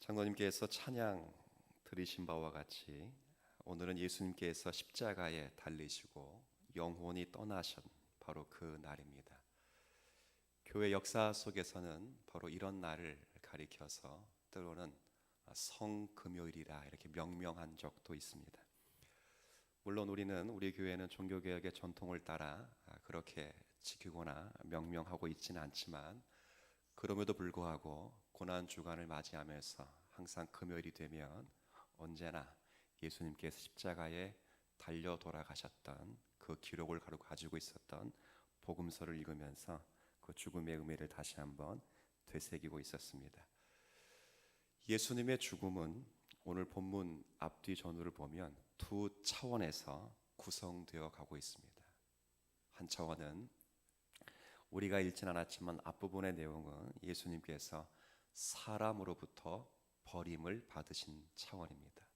장로님께서 찬양 들으신 바와 같이 오늘은 예수님께서 십자가에 달리시고 영혼이 떠나신 바로 그 날입니다. 교회 역사 속에서는 바로 이런 날을 가리켜서 때로는 성금요일이라 이렇게 명명한 적도 있습니다. 물론 우리 교회는 종교개혁의 전통을 따라 그렇게 지키거나 명명하고 있지는 않지만, 그럼에도 불구하고 고난 주간을 맞이하면서 항상 금요일이 되면 언제나 예수님께서 십자가에 달려 돌아가셨던 그 기록을 가지고 있었던 복음서를 읽으면서 그 죽음의 의미를 다시 한번 되새기고 있었습니다. 예수님의 죽음은 오늘 본문 앞뒤 전후를 보면 두 차원에서 구성되어 가고 있습니다. 한 차원은 우리가 읽진 않았지만 앞부분의 내용은 예수님께서 사람으로부터 버림을 받으신 차원입니다.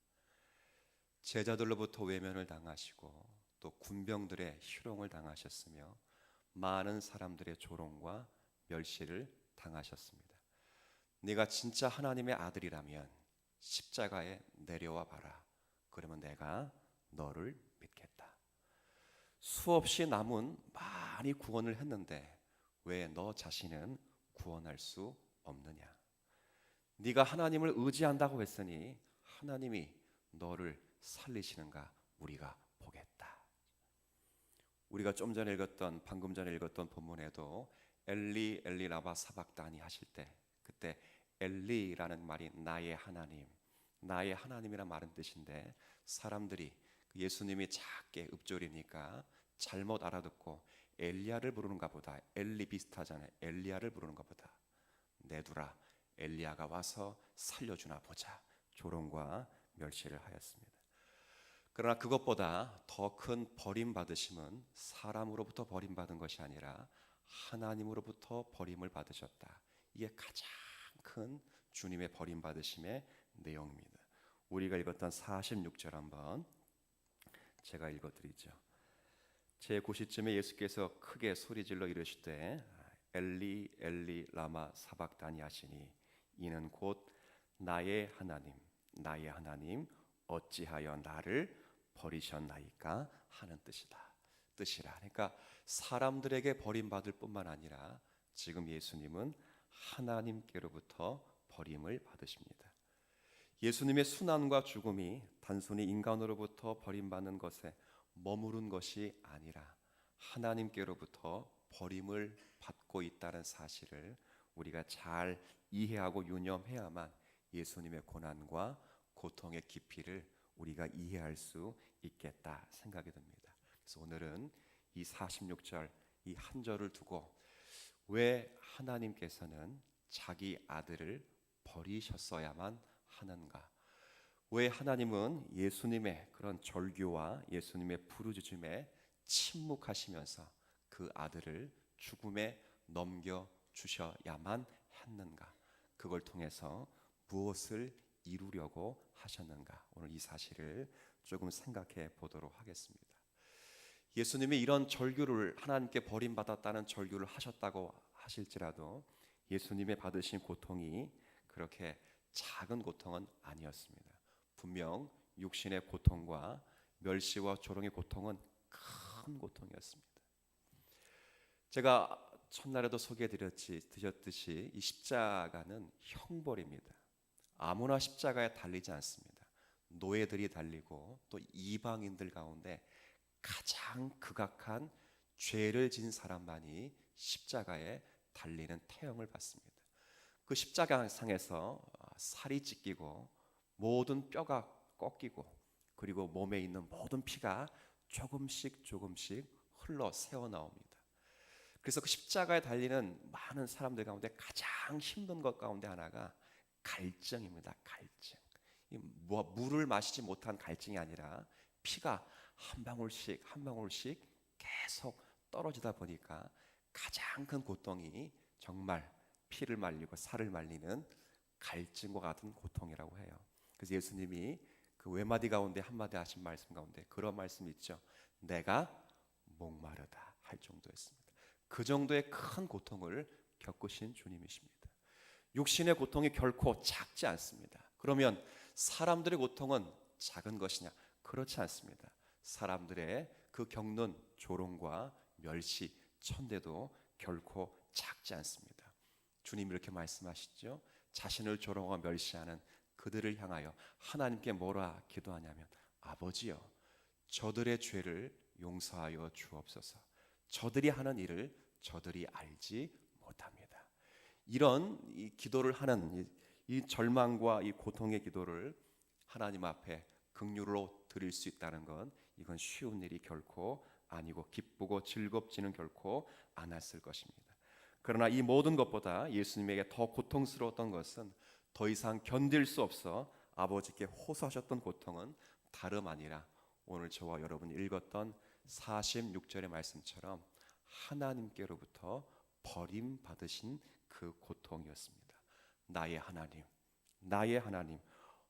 제자들로부터 외면을 당하시고 또 군병들의 희롱을 당하셨으며 많은 사람들의 조롱과 멸시를 당하셨습니다. 네가 진짜 하나님의 아들이라면 십자가에 내려와 봐라. 그러면 내가 너를 믿겠다. 수없이 남은 많이 구원을 했는데 왜 너 자신은 구원할 수 없느냐? 네가 하나님을 의지한다고 했으니 하나님이 너를 살리시는가 우리가 보겠다. 우리가 방금 전에 읽었던 본문에도 엘리 엘리 라마 사박다니 하실 때, 그때 엘리라는 말이 나의 하나님, 나의 하나님이란 말은 뜻인데, 사람들이 예수님이 작게 읊조리니까 잘못 알아듣고 엘리야를 부르는가 보다, 엘리 비슷하잖아요, 엘리야를 부르는가 보다, 내두라 엘리야가 와서 살려주나 보자, 조롱과 멸시를 하였습니다. 그러나 그것보다 더 큰 버림받으심은 사람으로부터 버림받은 것이 아니라 하나님으로부터 버림을 받으셨다. 이게 가장 큰 주님의 버림받으심의 내용입니다. 우리가 읽었던 46절 한번 제가 읽어드리죠. 제9시쯤에 예수께서 크게 소리질러 이르시되 엘리 엘리 라마 사박다니 하시니 이는 곧 나의 하나님 어찌하여 나를 버리셨나이까 하는 뜻이라. 그러니까 사람들에게 버림받을 뿐만 아니라 지금 예수님은 하나님께로부터 버림을 받으십니다. 예수님의 순환과 죽음이 단순히 인간으로부터 버림받는 것에 머무른 것이 아니라 하나님께로부터 버림을 받고 있다는 사실을 우리가 잘 이해하고 유념해야만 예수님의 고난과 고통의 깊이를 우리가 이해할 수 있겠다 생각이 듭니다. 그래서 오늘은 이 46절 이 한 절을 두고 왜 하나님께서는 자기 아들을 버리셨어야만 하는가? 왜 하나님은 예수님의 그런 절규와 예수님의 부르짖음에 침묵하시면서 그 아들을 죽음에 넘겨주셔야만 했는가? 그걸 통해서 무엇을 이루려고 하셨는가? 오늘 이 사실을 조금 생각해 보도록 하겠습니다. 예수님이 이런 절규를, 하나님께 버림받았다는 절규를 하셨다고 하실지라도 예수님의 받으신 고통이 그렇게 작은 고통은 아니었습니다. 분명 육신의 고통과 멸시와 조롱의 고통은 큰 고통이었습니다. 제가 첫날에도 소개해드렸듯이 이 십자가는 형벌입니다. 아무나 십자가에 달리지 않습니다. 노예들이 달리고 또 이방인들 가운데 가장 극악한 죄를 지은 사람만이 십자가에 달리는 태형을 받습니다. 그 십자가상에서 살이 찢기고 모든 뼈가 꺾이고 그리고 몸에 있는 모든 피가 조금씩 흘러 새어나옵니다. 그래서 그 십자가에 달리는 많은 사람들 가운데 가장 힘든 것 가운데 하나가 갈증입니다. 갈증. 물을 마시지 못한 갈증이 아니라 피가 한 방울씩 계속 떨어지다 보니까 가장 큰 고통이 정말 피를 말리고 살을 말리는 갈증과 같은 고통이라고 해요. 그래서 예수님이 그 외마디 가운데 한마디 하신 말씀 가운데 그런 말씀이 있죠. 내가 목마르다 할 정도였습니다. 그 정도의 큰 고통을 겪으신 주님이십니다. 육신의 고통이 결코 작지 않습니다. 그러면 사람들의 고통은 작은 것이냐? 그렇지 않습니다. 사람들의 그 겪는 조롱과 멸시, 천대도 결코 작지 않습니다. 주님 이렇게 말씀하시죠. 자신을 조롱하고 멸시하는 그들을 향하여 하나님께 뭐라 기도하냐면, 아버지여, 저들의 죄를 용서하여 주옵소서. 저들이 하는 일을 저들이 알지 못합니다. 이런 이 기도를 하는 이 절망과 이 고통의 기도를 하나님 앞에 긍휼로 드릴 수 있다는 건, 이건 쉬운 일이 결코 아니고 기쁘고 즐겁지는 결코 않았을 것입니다. 그러나 이 모든 것보다 예수님에게 더 고통스러웠던 것은, 더 이상 견딜 수 없어 아버지께 호소하셨던 고통은 다름 아니라 오늘 저와 여러분이 읽었던 46절의 말씀처럼 하나님께로부터 버림받으신 그 고통이었습니다. 나의 하나님, 나의 하나님,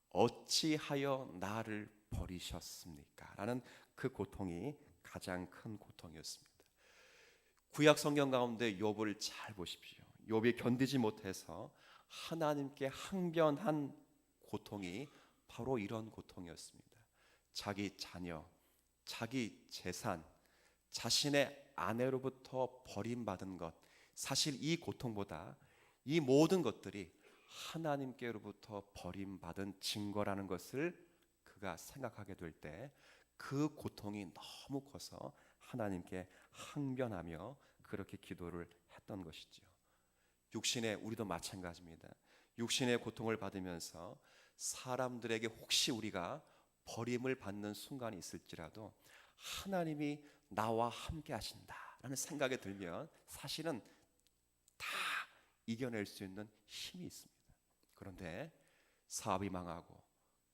어찌하여 나를 버리셨습니까? 라는 그 고통이 가장 큰 고통이었습니다. 구약 성경 가운데 욥을 잘 보십시오. 욥이 견디지 못해서 하나님께 항변한 고통이 바로 이런 고통이었습니다. 자기 자녀, 자기 재산, 자신의 아내로부터 버림받은 것, 사실 이 고통보다 이 모든 것들이 하나님께로부터 버림받은 증거라는 것을 그가 생각하게 될 때 그 고통이 너무 커서 하나님께 항변하며 그렇게 기도를 했던 것이죠. 육신의 우리도 마찬가지입니다. 육신의 고통을 받으면서 사람들에게 혹시 우리가 버림을 받는 순간이 있을지라도 하나님이 나와 함께 하신다라는 생각이 들면 사실은 다 이겨낼 수 있는 힘이 있습니다. 그런데 사업이 망하고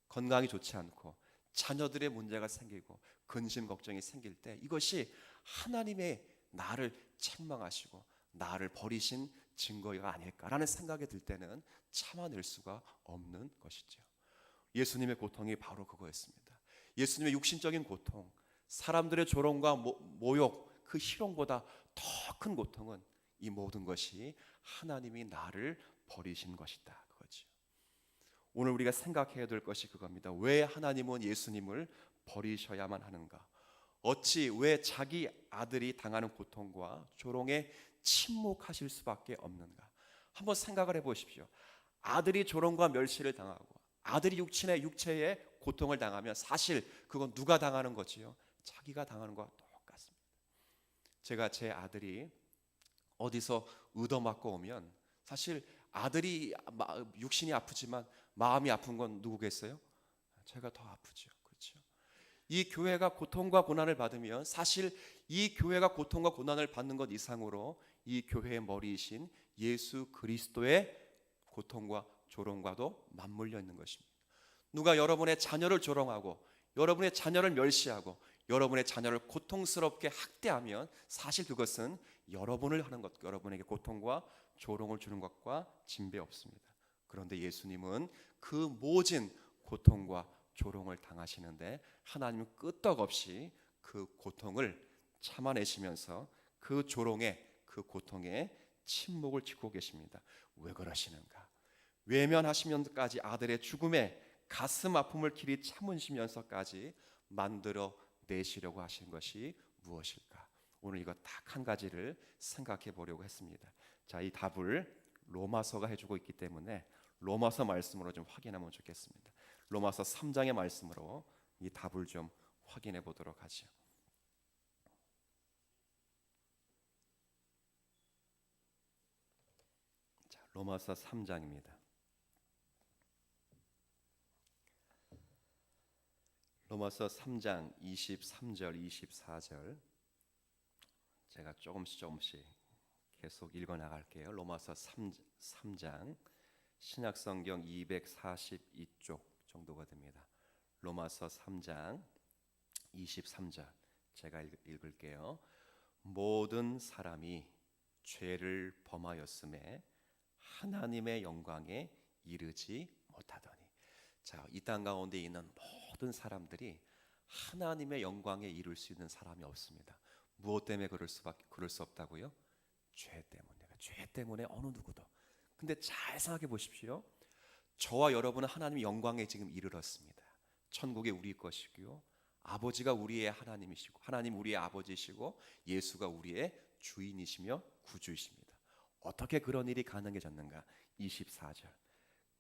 건강이 좋지 않고 자녀들의 문제가 생기고 근심 걱정이 생길 때, 이것이 하나님의 나를 책망하시고 나를 버리신 증거가 아닐까라는 생각이 들 때는 참아낼 수가 없는 것이죠. 예수님의 고통이 바로 그거였습니다. 예수님의 육신적인 고통, 사람들의 조롱과 모욕, 그 희롱보다 더 큰 고통은 이 모든 것이 하나님이 나를 버리신 것이다, 그거죠. 오늘 우리가 생각해야 될 것이 그겁니다. 왜 하나님은 예수님을 버리셔야만 하는가? 어찌 왜 자기 아들이 당하는 고통과 조롱에 침묵하실 수밖에 없는가? 한번 생각을 해보십시오. 아들이 조롱과 멸시를 당하고 아들이 육체의 고통을 당하면 사실 그건 누가 당하는 거지요? 자기가 당하는 것과 똑같습니다. 제가 제 아들이 어디서 얻어맞고 오면 사실 아들이 육신이 아프지만 마음이 아픈 건 누구겠어요? 제가 더 아프죠. 그렇죠? 이 교회가 고통과 고난을 받으면 사실 이 교회가 고통과 고난을 받는 것 이상으로 이 교회의 머리이신 예수 그리스도의 고통과 조롱과도 맞물려 있는 것입니다. 누가 여러분의 자녀를 조롱하고 여러분의 자녀를 멸시하고 여러분의 자녀를 고통스럽게 학대하면 사실 그것은 여러분을 하는 것, 여러분에게 고통과 조롱을 주는 것과 진배 없습니다. 그런데 예수님은 그 모진 고통과 조롱을 당하시는데 하나님은 끄떡없이 그 고통을 참아내시면서 그 조롱에, 그 고통에 침묵을 짓고 계십니다. 왜 그러시는가? 외면하시면서까지 아들의 죽음에 가슴 아픔을 길이 참으시면서까지 만들어 내시려고 하신 것이 무엇일까? 오늘 이거 딱 한 가지를 생각해 보려고 했습니다. 자, 이 답을 로마서가 해주고 있기 때문에 로마서 말씀으로 좀 확인하면 좋겠습니다. 로마서 3장의 말씀으로 이 답을 좀 확인해 보도록 하죠. 자, 로마서 3장입니다. 로마서 3장 23절, 24절 제가 조금씩 계속 읽어 나갈게요. 로마서 3장 신약성경 242쪽 정도가 됩니다. 로마서 3장 23절 제가 읽을게요. 모든 사람이 죄를 범하였음에 하나님의 영광에 이르지 못하더니. 자, 이 땅 가운데 있는 모든 사람들이 하나님의 영광에 이룰 수 있는 사람이 없습니다. 무엇 때문에 그럴 수 없다고요? 죄 때문에. 죄 때문에 어느 누구도. 근데 잘 생각해 보십시오. 저와 여러분은 하나님의 영광에 지금 이르렀습니다. 천국이 우리 것이고요, 아버지가 우리의 하나님이시고, 하나님 우리의 아버지이시고, 예수가 우리의 주인이시며 구주이십니다. 어떻게 그런 일이 가능해졌는가? 24절,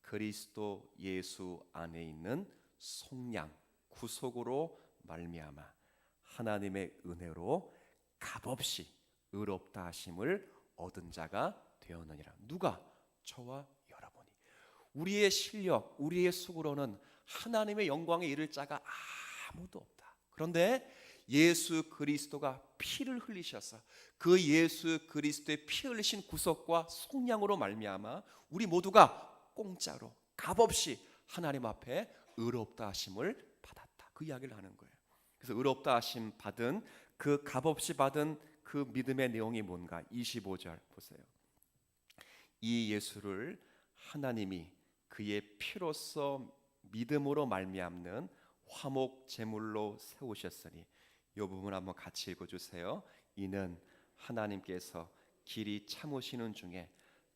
그리스도 예수 안에 있는 속량 구속으로 말미암아 하나님의 은혜로 값없이 의롭다 하심을 얻은 자가 되었느니라. 누가? 저와 여러분이. 우리의 실력, 우리의 수고로는 하나님의 영광에 이를 자가 아무도 없다. 그런데 예수 그리스도가 피를 흘리셔서 그 예수 그리스도의 피 흘리신 구속과 속량으로 말미암아 우리 모두가 공짜로 값없이 하나님 앞에 의롭다 하심을 받았다. 그 이야기를 하는 거예요. 그래서 의롭다 하심 받은 그 값없이 받은 그 믿음의 내용이 뭔가? 25절 보세요. 이 예수를 하나님이 그의 피로써 믿음으로 말미암는 화목 제물로 세우셨으니, 이 부분 한번 같이 읽어주세요. 이는 하나님께서 길이 참으시는 중에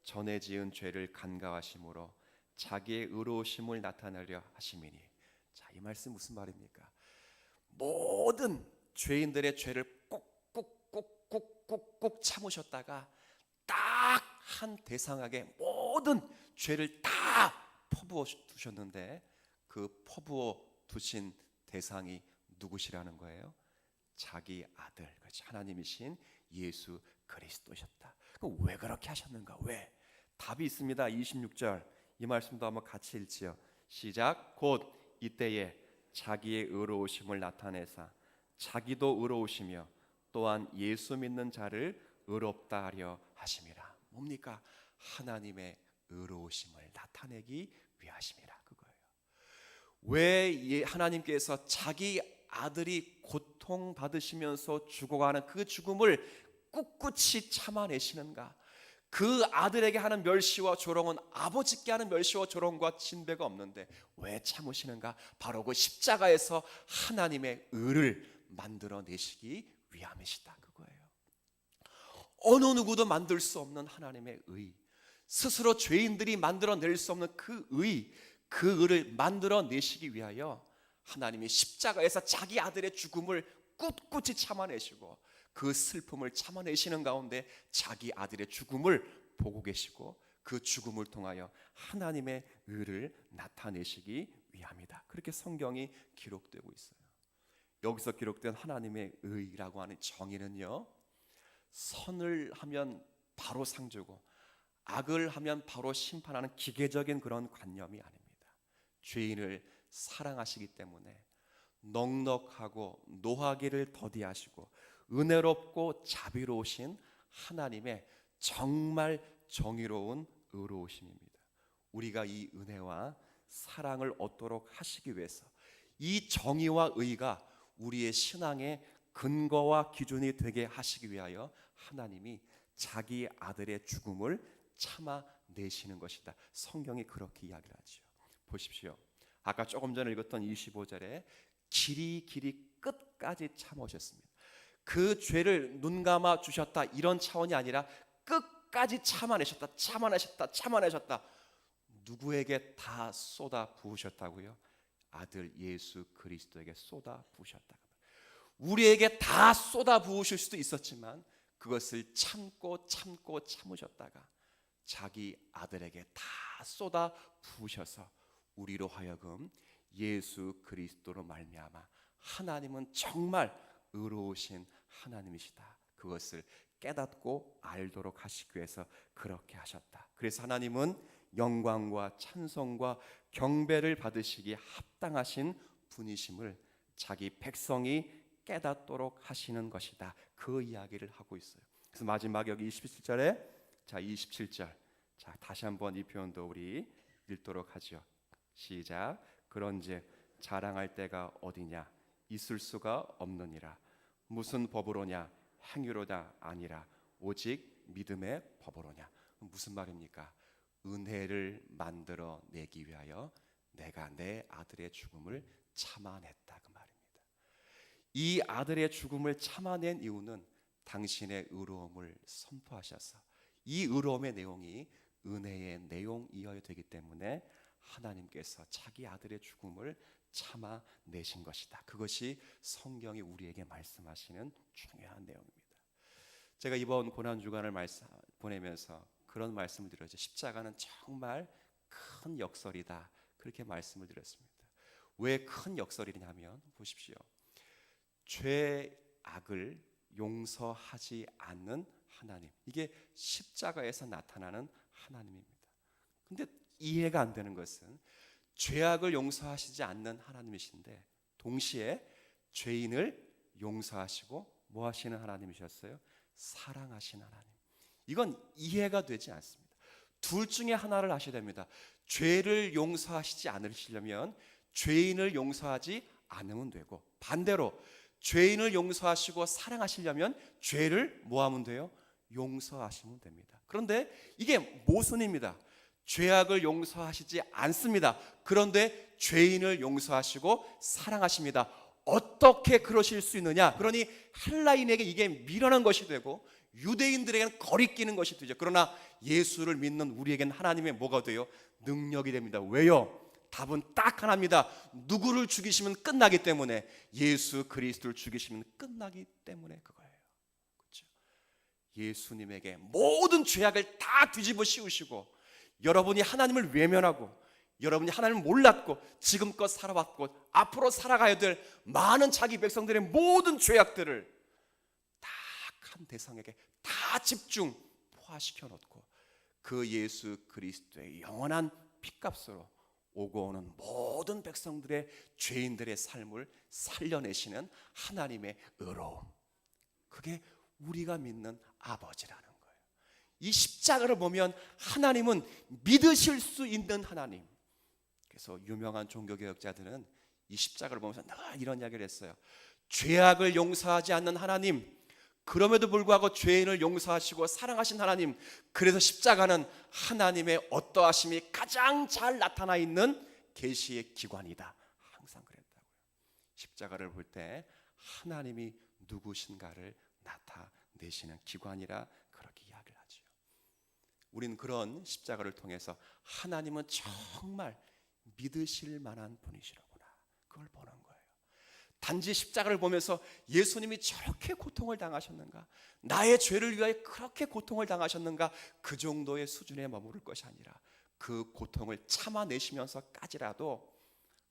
전에 지은 죄를 간과하심으로 자기의 의로우심을 나타내려 하심이니. 자, 이 말씀 무슨 말입니까? 모든 죄인들의 죄를 꾹꾹꾹꾹꾹꾹 참으셨다가 딱 한 대상에게 모든 죄를 다 퍼부어 두셨는데, 그 퍼부어 두신 대상이 누구시라는 거예요? 자기 아들, 그렇지, 하나님이신 예수 그리스도셨다. 그럼 왜 그렇게 하셨는가? 왜? 답이 있습니다. 26절 이 말씀도 한번 같이 읽지요. 시작. 곧 이때에 자기의 의로우심을 나타내사 자기도 의로우시며 또한 예수 믿는 자를 의롭다 하려 하심이라. 뭡니까? 하나님의 의로우심을 나타내기 위하심이라. 그거예요. 왜 하나님께서 자기 아들이 고통받으시면서 죽어가는 그 죽음을 꿋꿋이 참아내시는가? 그 아들에게 하는 멸시와 조롱은 아버지께 하는 멸시와 조롱과 진배가 없는데 왜 참으시는가? 바로 그 십자가에서 하나님의 의를 만들어내시기 위함이시다. 그거예요. 어느 누구도 만들 수 없는 하나님의 의, 스스로 죄인들이 만들어낼 수 없는 그 의를 만들어내시기 위하여 하나님이 십자가에서 자기 아들의 죽음을 꿋꿋이 참아내시고 그 슬픔을 참아내시는 가운데 자기 아들의 죽음을 보고 계시고 그 죽음을 통하여 하나님의 의를 나타내시기 위함이다. 그렇게 성경이 기록되고 있어요. 여기서 기록된 하나님의 의라고 하는 정의는요, 선을 하면 바로 상 주고 악을 하면 바로 심판하는 기계적인 그런 관념이 아닙니다. 죄인을 사랑하시기 때문에 넉넉하고 노하기를 더디하시고 은혜롭고 자비로우신 하나님의 정말 정의로운 의로우심입니다. 우리가 이 은혜와 사랑을 얻도록 하시기 위해서 이 정의와 의가 우리의 신앙의 근거와 기준이 되게 하시기 위하여 하나님이 자기 아들의 죽음을 참아내시는 것이다. 성경이 그렇게 이야기를 하죠. 보십시오. 아까 조금 전에 읽었던 25절에 길이 끝까지 참으셨습니다. 그 죄를 눈감아 주셨다 이런 차원이 아니라 끝까지 참아내셨다. 누구에게 다 쏟아 부으셨다고요? 아들 예수 그리스도에게 쏟아 부으셨다. 우리에게 다 쏟아 부으실 수도 있었지만 그것을 참으셨다가 자기 아들에게 다 쏟아 부으셔서 우리로 하여금 예수 그리스도로 말미암아 하나님은 정말 의로우신 하나님이시다, 그것을 깨닫고 알도록 하시기 위해서 그렇게 하셨다. 그래서 하나님은 영광과 찬송과 경배를 받으시기에 합당하신 분이심을 자기 백성이 깨닫도록 하시는 것이다. 그 이야기를 하고 있어요. 그래서 마지막 여기 27절에 27절 다시 한번 이 표현도 우리 읽도록 하죠. 시작. 그런즉 자랑할 때가 어디냐? 있을 수가 없느니라. 무슨 법으로냐? 행위로다 아니라 오직 믿음의 법으로냐. 무슨 말입니까? 은혜를 만들어 내기 위하여 내가 내 아들의 죽음을 참아냈다, 그 말입니다. 이 아들의 죽음을 참아낸 이유는 당신의 의로움을 선포하셔서 이 의로움의 내용이 은혜의 내용이어야 되기 때문에 하나님께서 자기 아들의 죽음을 참아내신 것이다. 그것이 성경이 우리에게 말씀하시는 중요한 내용입니다. 제가 이번 고난주간을 보내면서 그런 말씀을 드렸죠. 십자가는 정말 큰 역설이다, 그렇게 말씀을 드렸습니다. 왜 큰 역설이냐면 보십시오. 죄악을 용서하지 않는 하나님, 이게 십자가에서 나타나는 하나님입니다. 근데 이해가 안 되는 것은 죄악을 용서하시지 않는 하나님이신데 동시에 죄인을 용서하시고 뭐 하시는 하나님이셨어요? 사랑하시는 하나님. 이건 이해가 되지 않습니다. 둘 중에 하나를 하셔야 됩니다. 죄를 용서하시지 않으시려면 죄인을 용서하지 않으면 되고, 반대로 죄인을 용서하시고 사랑하시려면 죄를 뭐 하면 돼요? 용서하시면 됩니다. 그런데 이게 모순입니다. 죄악을 용서하시지 않습니다. 그런데 죄인을 용서하시고 사랑하십니다. 어떻게 그러실 수 있느냐? 그러니 헬라인에게 이게 미련한 것이 되고 유대인들에게는 거리끼는 것이 되죠. 그러나 예수를 믿는 우리에게는 하나님의 뭐가 돼요? 능력이 됩니다. 왜요? 답은 딱 하나입니다. 누구를 죽이시면 끝나기 때문에, 예수 그리스도를 죽이시면 끝나기 때문에 그거예요. 그렇죠? 예수님에게 모든 죄악을 다 뒤집어 씌우시고, 여러분이 하나님을 외면하고 여러분이 하나님을 몰랐고 지금껏 살아왔고 앞으로 살아가야 될 많은 자기 백성들의 모든 죄악들을 딱 한 대상에게 다 집중 포화시켜 놓고 그 예수 그리스도의 영원한 핏값으로 오고 오는 모든 백성들의 죄인들의 삶을 살려내시는 하나님의 의로움, 그게 우리가 믿는 아버지라는 거예요. 이 십자가를 보면 하나님은 믿으실 수 있는 하나님. 그래서 유명한 종교개혁자들은 이 십자가를 보면서 늘 이런 이야기를 했어요. 죄악을 용서하지 않는 하나님, 그럼에도 불구하고 죄인을 용서하시고 사랑하신 하나님, 그래서 십자가는 하나님의 어떠하심이 가장 잘 나타나 있는 계시의 기관이다. 항상 그랬다고요. 십자가를 볼 때 하나님이 누구신가를 나타내시는 기관이라 그렇게 이야기를 하죠. 우린 그런 십자가를 통해서 하나님은 정말 믿으실 만한 분이시라구나, 그걸 보는 거예요. 단지 십자가를 보면서 예수님이 저렇게 고통을 당하셨는가, 나의 죄를 위하여 그렇게 고통을 당하셨는가, 그 정도의 수준에 머무를 것이 아니라 그 고통을 참아내시면서까지라도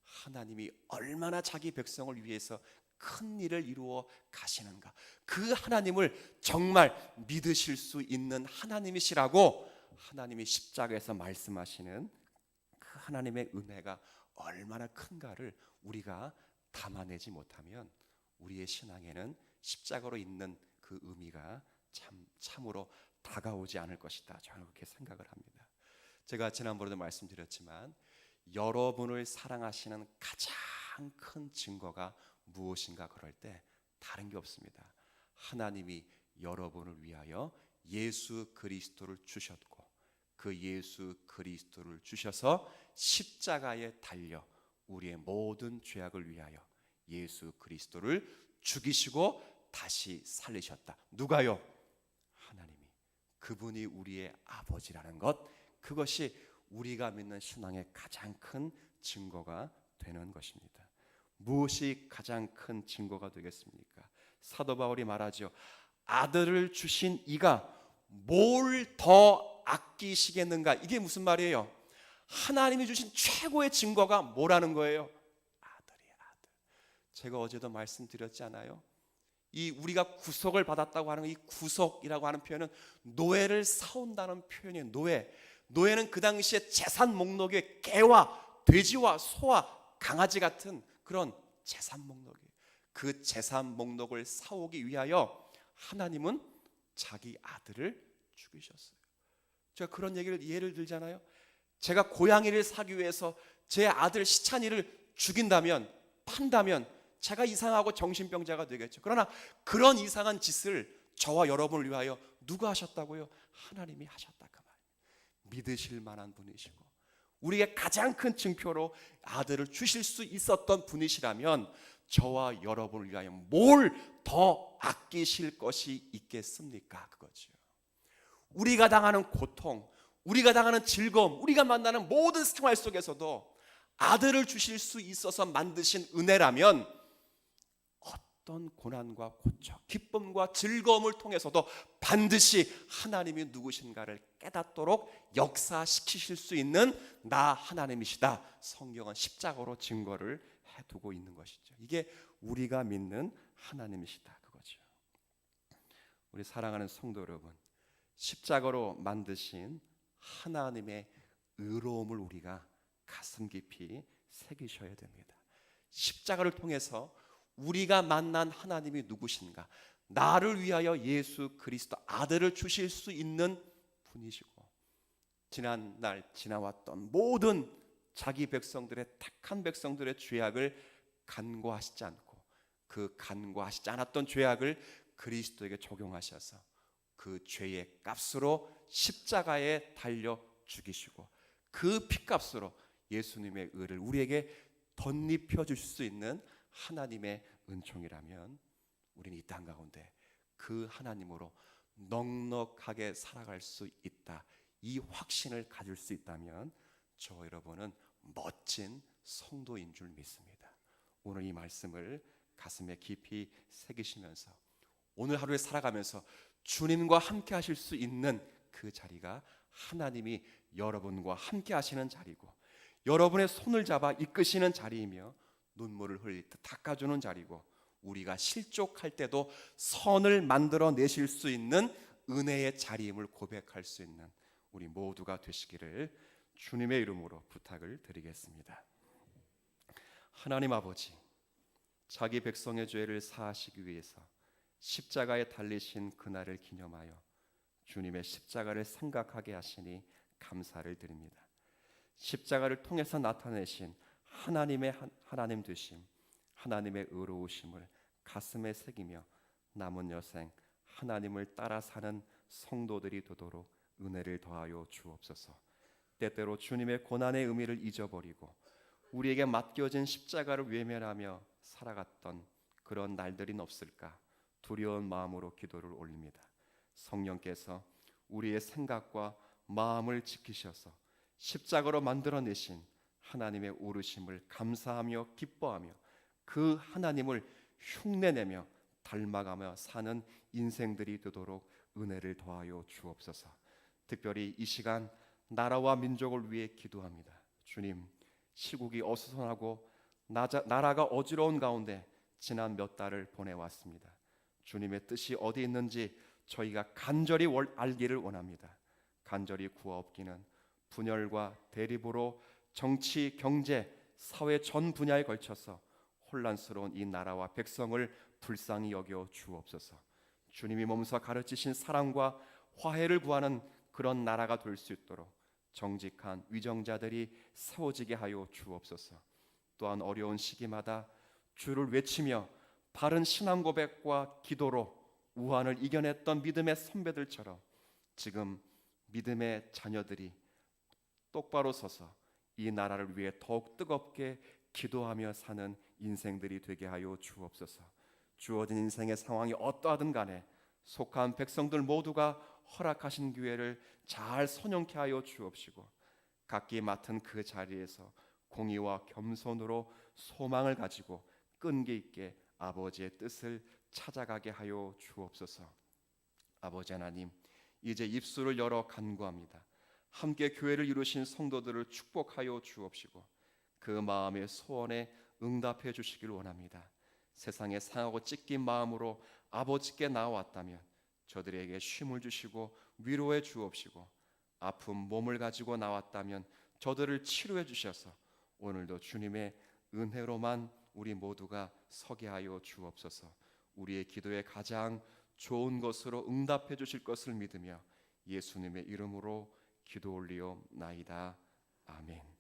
하나님이 얼마나 자기 백성을 위해서 큰 일을 이루어 가시는가, 그 하나님을 정말 믿으실 수 있는 하나님이시라고 하나님이 십자가에서 말씀하시는 그 하나님의 은혜가 얼마나 큰가를 우리가 담아내지 못하면 우리의 신앙에는 십자가로 있는 그 의미가 참으로 다가오지 않을 것이다, 저는 그렇게 생각을 합니다. 제가 지난번에도 말씀드렸지만 여러분을 사랑하시는 가장 큰 증거가 무엇인가 그럴 때 다른 게 없습니다. 하나님이 여러분을 위하여 예수 그리스도를 주셨고 그 예수 그리스도를 주셔서 십자가에 달려 우리의 모든 죄악을 위하여 예수 그리스도를 죽이시고 다시 살리셨다. 누가요? 하나님이. 그분이 우리의 아버지라는 것, 그것이 우리가 믿는 신앙의 가장 큰 증거가 되는 것입니다. 무엇이 가장 큰 증거가 되겠습니까? 사도 바울이 말하죠. 아들을 주신 이가 뭘 더 아끼시겠는가? 이게 무슨 말이에요? 하나님이 주신 최고의 증거가 뭐라는 거예요? 아들이에요, 아들. 제가 어제도 말씀드렸지 않아요? 이 우리가 구속을 받았다고 하는 이 구속이라고 하는 표현은 노예를 사온다는 표현이에요. 노예는 그 당시에 재산 목록에 개와 돼지와 소와 강아지 같은 그런 재산 목록이에요. 그 재산 목록을 사오기 위하여 하나님은 자기 아들을 죽이셨어요. 제가 그런 얘기를 예를 들잖아요. 제가 고양이를 사기 위해서 제 아들 시찬이를 죽인다면, 판다면 제가 이상하고 정신병자가 되겠죠. 그러나 그런 이상한 짓을 저와 여러분을 위하여 누가 하셨다고요? 하나님이 하셨다 그 말이에요. 믿으실 만한 분이시고 우리의 가장 큰 증표로 아들을 주실 수 있었던 분이시라면 저와 여러분을 위하여 뭘 더 아끼실 것이 있겠습니까? 그거죠. 우리가 당하는 고통, 우리가 당하는 즐거움, 우리가 만나는 모든 생활 속에서도 아들을 주실 수 있어서 만드신 은혜라면 어떤 고난과 고통, 기쁨과 즐거움을 통해서도 반드시 하나님이 누구신가를 깨닫도록 역사시키실 수 있는 나 하나님이시다. 성경은 십자가로 증거를 해두고 있는 것이죠. 이게 우리가 믿는 하나님이시다, 그거죠. 우리 사랑하는 성도 여러분, 십자가로 만드신 하나님의 의로움을 우리가 가슴 깊이 새기셔야 됩니다. 십자가를 통해서 우리가 만난 하나님이 누구신가, 나를 위하여 예수 그리스도 아들을 주실 수 있는 분이시고, 지난날 지나왔던 모든 자기 백성들의 택한 백성들의 죄악을 간과하시지 않고 그 간과하시지 않았던 죄악을 그리스도에게 적용하셔서 그 죄의 값으로 십자가에 달려 죽이시고 그 피값으로 예수님의 의를 우리에게 덧입혀 주실 수 있는 하나님의 은총이라면 우리는 이 땅 가운데 그 하나님으로 넉넉하게 살아갈 수 있다. 이 확신을 가질 수 있다면 저 여러분은 멋진 성도인 줄 믿습니다. 오늘 이 말씀을 가슴에 깊이 새기시면서 오늘 하루에 살아가면서 주님과 함께 하실 수 있는 그 자리가 하나님이 여러분과 함께 하시는 자리고, 여러분의 손을 잡아 이끄시는 자리이며 눈물을 흘릴 때 닦아주는 자리고, 우리가 실족할 때도 선을 만들어 내실 수 있는 은혜의 자리임을 고백할 수 있는 우리 모두가 되시기를 주님의 이름으로 부탁을 드리겠습니다. 하나님 아버지, 자기 백성의 죄를 사하시기 위해서 십자가에 달리신 그날을 기념하여 주님의 십자가를 생각하게 하시니 감사를 드립니다. 십자가를 통해서 나타내신 하나님의 하나님 되심, 하나님의 의로우심을 가슴에 새기며 남은 여생 하나님을 따라 사는 성도들이 되도록 은혜를 더하여 주옵소서. 때때로 주님의 고난의 의미를 잊어버리고 우리에게 맡겨진 십자가를 외면하며 살아갔던 그런 날들이 없을까 두려운 마음으로 기도를 올립니다. 성령께서 우리의 생각과 마음을 지키셔서 십자가로 만들어내신 하나님의 오르심을 감사하며 기뻐하며 그 하나님을 흉내내며 닮아가며 사는 인생들이 되도록 은혜를 더하여 주옵소서. 특별히 이 시간 나라와 민족을 위해 기도합니다. 주님, 시국이 어수선하고 나라가 어지러운 가운데 지난 몇 달을 보내왔습니다. 주님의 뜻이 어디 있는지 저희가 간절히 알기를 원합니다. 간절히 구하옵기는 분열과 대립으로 정치, 경제, 사회 전 분야에 걸쳐서 혼란스러운 이 나라와 백성을 불쌍히 여겨 주옵소서. 주님이 몸소 가르치신 사랑과 화해를 구하는 그런 나라가 될 수 있도록 정직한 위정자들이 세워지게 하여 주옵소서. 또한 어려운 시기마다 주를 외치며 바른 신앙 고백과 기도로 우환을 이겨냈던 믿음의 선배들처럼 지금 믿음의 자녀들이 똑바로 서서 이 나라를 위해 더욱 뜨겁게 기도하며 사는 인생들이 되게 하여 주옵소서. 주어진 인생의 상황이 어떠하든 간에 속한 백성들 모두가 허락하신 기회를 잘 선용케 하여 주옵시고 각기 맡은 그 자리에서 공의와 겸손으로 소망을 가지고 끈기 있게 아버지의 뜻을 찾아가게 하여 주옵소서. 아버지 하나님, 이제 입술을 열어 간구합니다. 함께 교회를 이루신 성도들을 축복하여 주옵시고 그 마음의 소원에 응답해 주시길 원합니다. 세상에 상하고 찢긴 마음으로 아버지께 나왔다면 저들에게 쉼을 주시고 위로해 주옵시고 아픈 몸을 가지고 나왔다면 저들을 치료해 주셔서 오늘도 주님의 은혜로만 우리 모두가 서게 하여 주옵소서. 우리의 기도에 가장 좋은 것으로 응답해 주실 것을 믿으며 예수님의 이름으로 기도 올리옵나이다. 아멘.